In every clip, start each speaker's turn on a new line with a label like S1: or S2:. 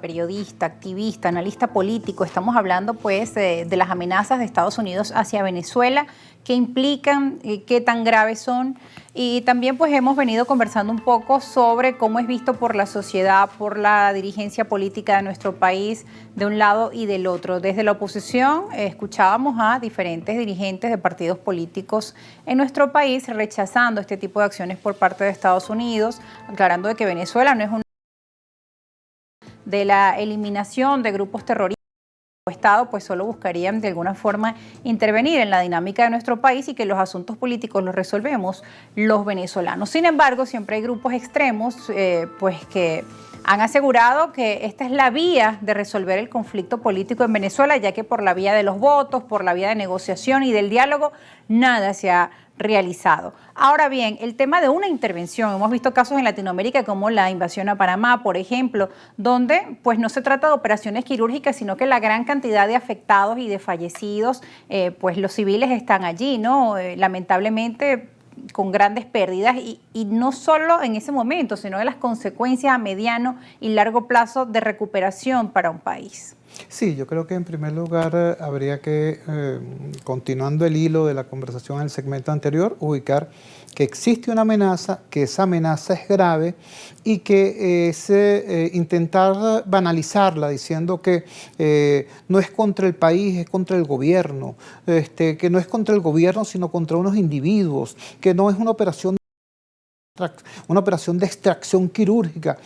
S1: periodista, activista, analista político, estamos hablando pues de las amenazas de Estados Unidos hacia Venezuela, qué implican, qué tan graves son, y también pues hemos venido conversando un poco sobre cómo es visto por la sociedad, por la dirigencia política de nuestro país, de un lado y del otro. Desde la oposición escuchábamos a diferentes dirigentes de partidos políticos en nuestro país rechazando este tipo de acciones por parte de Estados Unidos, aclarando de que Venezuela no es un de la eliminación de grupos terroristas o Estado, pues solo buscarían de alguna forma intervenir en la dinámica de nuestro país y que los asuntos políticos los resolvemos los venezolanos. Sin embargo, siempre hay grupos extremos pues que han asegurado que esta es la vía de resolver el conflicto político en Venezuela, ya que por la vía de los votos, por la vía de negociación y del diálogo, nada se ha realizado. Ahora bien, el tema de una intervención, hemos visto casos en Latinoamérica como la invasión a Panamá, por ejemplo, donde pues no se trata de operaciones quirúrgicas, sino que la gran cantidad de afectados y de fallecidos, pues los civiles están allí, ¿no? Lamentablemente con grandes pérdidas y no solo en ese momento, sino de las consecuencias a mediano y largo plazo de recuperación para un país.
S2: Sí, yo creo que en primer lugar habría que, continuando el hilo de la conversación en el segmento anterior, ubicar que existe una amenaza, que esa amenaza es grave y que es intentar banalizarla diciendo que no es contra el país, es contra el gobierno, que no es contra el gobierno sino contra unos individuos, que no es una operación de extracción quirúrgica.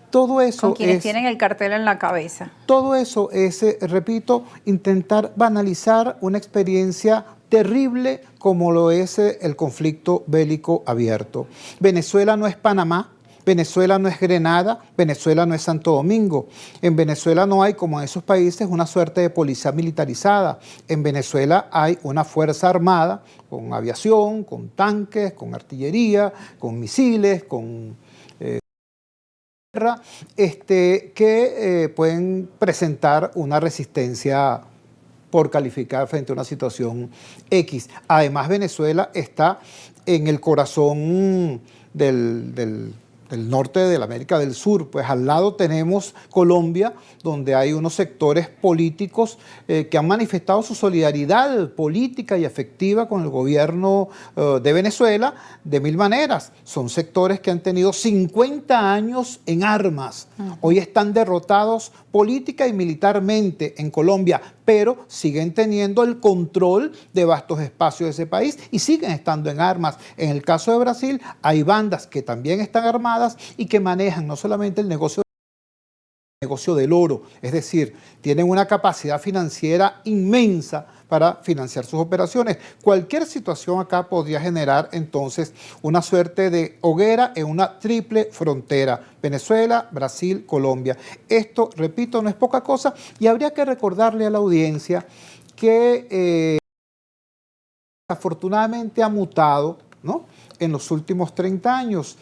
S2: Todo eso
S1: con quienes tienen el cartel en la cabeza.
S2: Todo eso es, repito, intentar banalizar una experiencia terrible como lo es el conflicto bélico abierto. Venezuela no es Panamá, Venezuela no es Grenada, Venezuela no es Santo Domingo. En Venezuela no hay, como en esos países, una suerte de policía militarizada. En Venezuela hay una fuerza armada con aviación, con tanques, con artillería, con misiles, con que pueden presentar una resistencia por calificar frente a una situación X. Además, Venezuela está en el corazón del norte de la América del Sur, pues al lado tenemos Colombia, donde hay unos sectores políticos que han manifestado su solidaridad política y afectiva con el gobierno de Venezuela de mil maneras. Son sectores que han tenido 50 años en armas. Hoy están derrotados política y militarmente en Colombia, pero siguen teniendo el control de vastos espacios de ese país y siguen estando en armas. En el caso de Brasil hay bandas que también están armadas y que manejan no solamente el negocio del oro, es decir, tienen una capacidad financiera inmensa para financiar sus operaciones. Cualquier situación acá podría generar entonces una suerte de hoguera en una triple frontera, Venezuela, Brasil, Colombia. Esto, repito, no es poca cosa y habría que recordarle a la audiencia que afortunadamente ha mutado, ¿no?, en los últimos 30 años.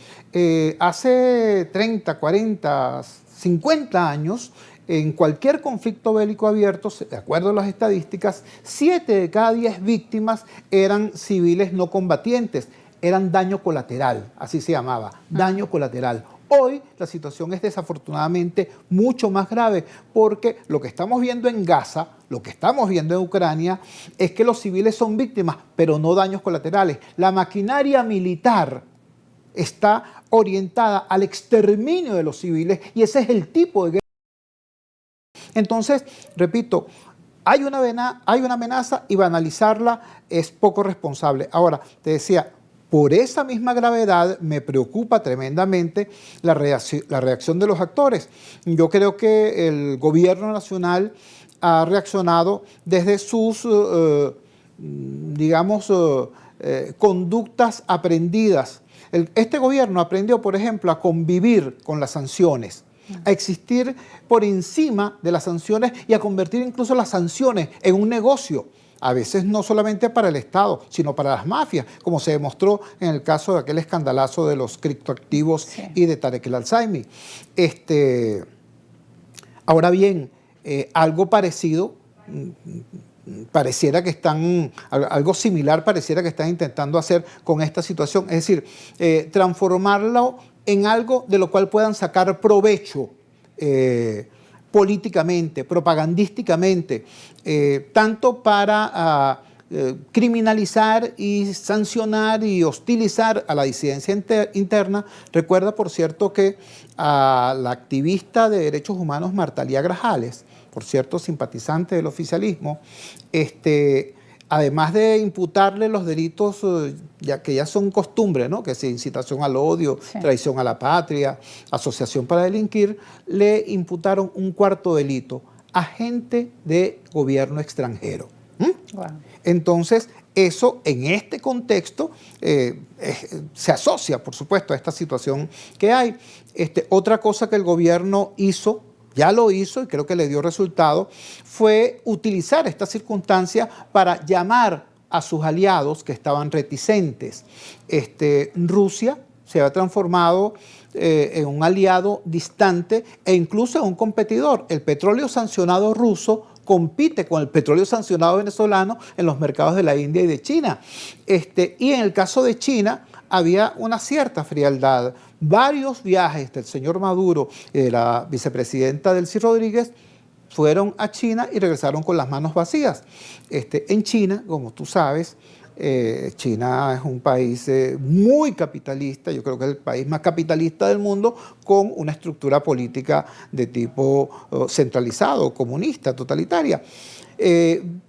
S2: Hace 30, 40, 50 años, en cualquier conflicto bélico abierto, de acuerdo a las estadísticas, 7 de cada 10 víctimas eran civiles no combatientes, eran daño colateral, así se llamaba, daño colateral. Hoy la situación es desafortunadamente mucho más grave porque lo que estamos viendo en Gaza, lo que estamos viendo en Ucrania, es que los civiles son víctimas, pero no daños colaterales. La maquinaria militar está orientada al exterminio de los civiles y ese es el tipo de guerra. Entonces, repito, hay una amenaza y banalizarla es poco responsable. Ahora, te decía, por esa misma gravedad me preocupa tremendamente la reacción de los actores. Yo creo que el gobierno nacional ha reaccionado desde sus, conductas aprendidas. Este gobierno aprendió, por ejemplo, a convivir con las sanciones, a existir por encima de las sanciones y a convertir incluso las sanciones en un negocio. A veces no solamente para el Estado, sino para las mafias, como se demostró en el caso de aquel escandalazo de los criptoactivos y de Tarek El Al-Saimi. Ahora bien, algo parecido, algo similar pareciera que están intentando hacer con esta situación, es decir, transformarlo en algo de lo cual puedan sacar provecho políticamente, propagandísticamente, tanto para criminalizar y sancionar y hostilizar a la disidencia interna. Recuerda, por cierto, que a la activista de derechos humanos Marta Lía Grajales, por cierto, simpatizante del oficialismo, además de imputarle los delitos ya que ya son costumbre, ¿no? Que es incitación al odio, sí, traición a la patria, asociación para delinquir, le imputaron un cuarto delito, agente de gobierno extranjero. Wow. Entonces, eso en este contexto se asocia, por supuesto, a esta situación que hay. Otra cosa que el gobierno hizo, ya lo hizo y creo que le dio resultado, fue utilizar esta circunstancia para llamar a sus aliados que estaban reticentes. Rusia se ha transformado en un aliado distante e incluso en un competidor. El petróleo sancionado ruso compite con el petróleo sancionado venezolano en los mercados de la India y de China. Y en el caso de China había una cierta frialdad. Varios viajes del señor Maduro y de la vicepresidenta Delcy Rodríguez fueron a China y regresaron con las manos vacías. En China, como tú sabes, China es un país muy capitalista, yo creo que es el país más capitalista del mundo, con una estructura política de tipo centralizado, comunista, totalitaria.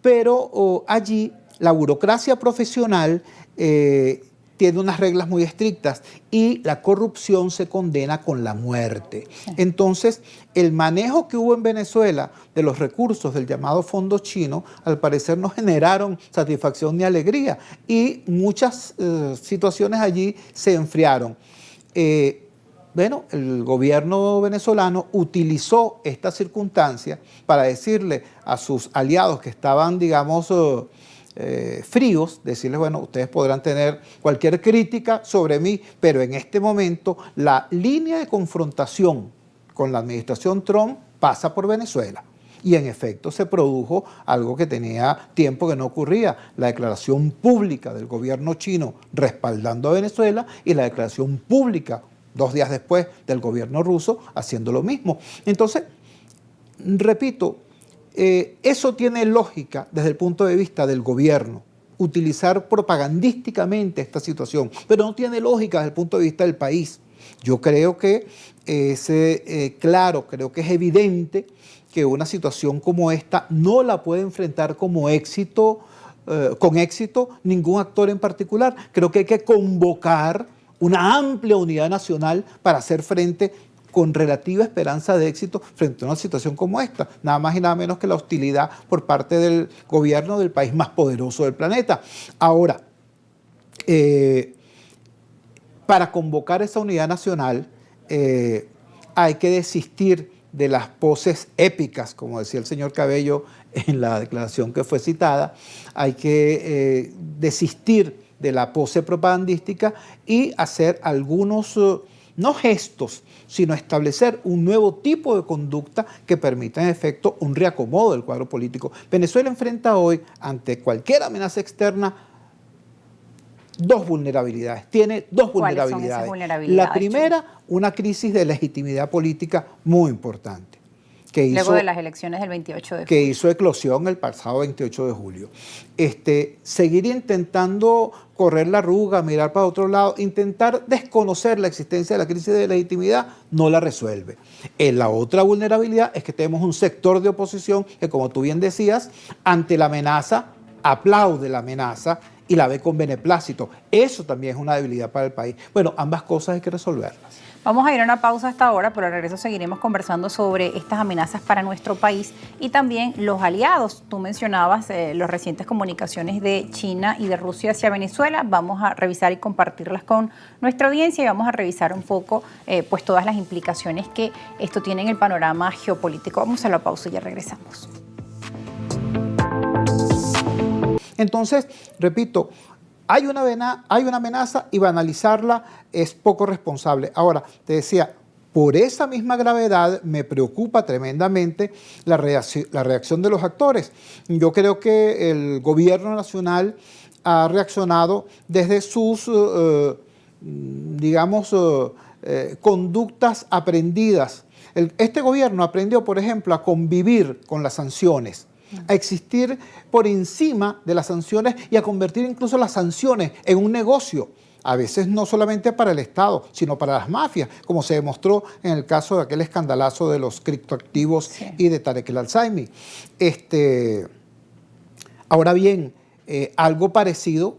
S2: Pero allí la burocracia profesional tiene unas reglas muy estrictas y la corrupción se condena con la muerte. Sí. Entonces, el manejo que hubo en Venezuela de los recursos del llamado fondo chino, al parecer no generaron satisfacción ni alegría y muchas situaciones allí se enfriaron. Bueno, el gobierno venezolano utilizó esta circunstancia para decirle a sus aliados que estaban, digamos, fríos, decirles, bueno, ustedes podrán tener cualquier crítica sobre mí, pero en este momento la línea de confrontación con la administración Trump pasa por Venezuela. Y en efecto se produjo algo que tenía tiempo que no ocurría, la declaración pública del gobierno chino respaldando a Venezuela y la declaración pública 2 días después del gobierno ruso haciendo lo mismo. Entonces, repito, eso tiene lógica desde el punto de vista del gobierno, utilizar propagandísticamente esta situación, pero no tiene lógica desde el punto de vista del país. Yo creo que creo que es evidente que una situación como esta no la puede enfrentar como éxito, con éxito ningún actor en particular. Creo que hay que convocar una amplia unidad nacional para hacer frente con relativa esperanza de éxito frente a una situación como esta, nada más y nada menos que la hostilidad por parte del gobierno del país más poderoso del planeta. Ahora, para convocar esa unidad nacional hay que desistir de las poses épicas, como decía el señor Cabello en la declaración que fue citada, hay que desistir de la pose propagandística y hacer algunos no gestos, sino establecer un nuevo tipo de conducta que permita en efecto un reacomodo del cuadro político. Venezuela enfrenta hoy, ante cualquier amenaza externa, 2 vulnerabilidades. Tiene 2 vulnerabilidades.
S1: ¿Cuáles son esas vulnerabilidades?
S2: La primera, una crisis de legitimidad política muy importante.
S1: Luego de las elecciones del 28 de julio.
S2: Que hizo eclosión el pasado 28 de julio. Seguir intentando correr la arruga, mirar para otro lado, intentar desconocer la existencia de la crisis de legitimidad, no la resuelve. La otra vulnerabilidad es que tenemos un sector de oposición que, como tú bien decías, ante la amenaza, aplaude la amenaza y la ve con beneplácito. Eso también es una debilidad para el país. Bueno, ambas cosas hay que resolverlas.
S1: Vamos a ir a una pausa hasta ahora, pero al regreso seguiremos conversando sobre estas amenazas para nuestro país y también los aliados. Tú mencionabas las recientes comunicaciones de China y de Rusia hacia Venezuela. Vamos a revisar y compartirlas con nuestra audiencia y vamos a revisar un poco pues todas las implicaciones que esto tiene en el panorama geopolítico. Vamos a la pausa y ya regresamos.
S2: Entonces, repito, hay una amenaza y banalizarla es poco responsable. Ahora, te decía, por esa misma gravedad me preocupa tremendamente la reacción de los actores. Yo creo que el gobierno nacional ha reaccionado desde sus, conductas aprendidas Este gobierno aprendió, por ejemplo, a convivir con las sanciones, a existir por encima de las sanciones y a convertir incluso las sanciones en un negocio. A veces no solamente para el Estado, sino para las mafias, como se demostró en el caso de aquel escandalazo de los criptoactivos
S1: Sí.
S2: y de Tarek El Alzaimi. Ahora bien, algo parecido